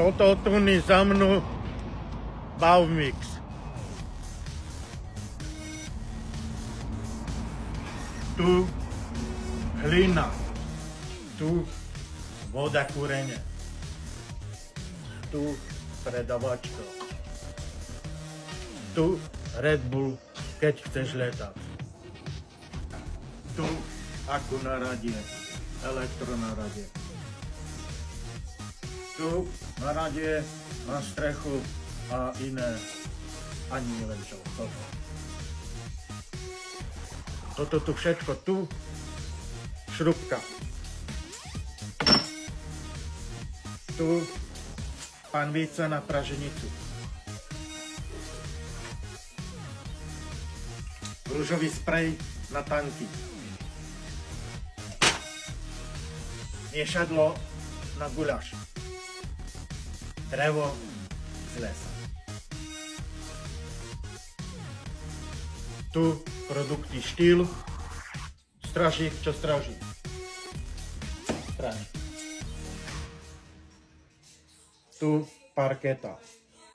Toto tuny za mnou Bavmix. Tu hlina. Tu voda kúrenia. Tu predavačka. Tu Red Bull, keď chceš letať. Tu ako na radie, elektro na radie. Tu na radie, na strechu a iné, ani neviem čo. Toto tu všetko, tu šrubka. Tu panvica na praženicu. Rúžový sprej na tanky. Miešadlo na guľaš. Drevo z lesa. Tu produkty štýl. Stražík, čo straží. Stráž. Tu parketa.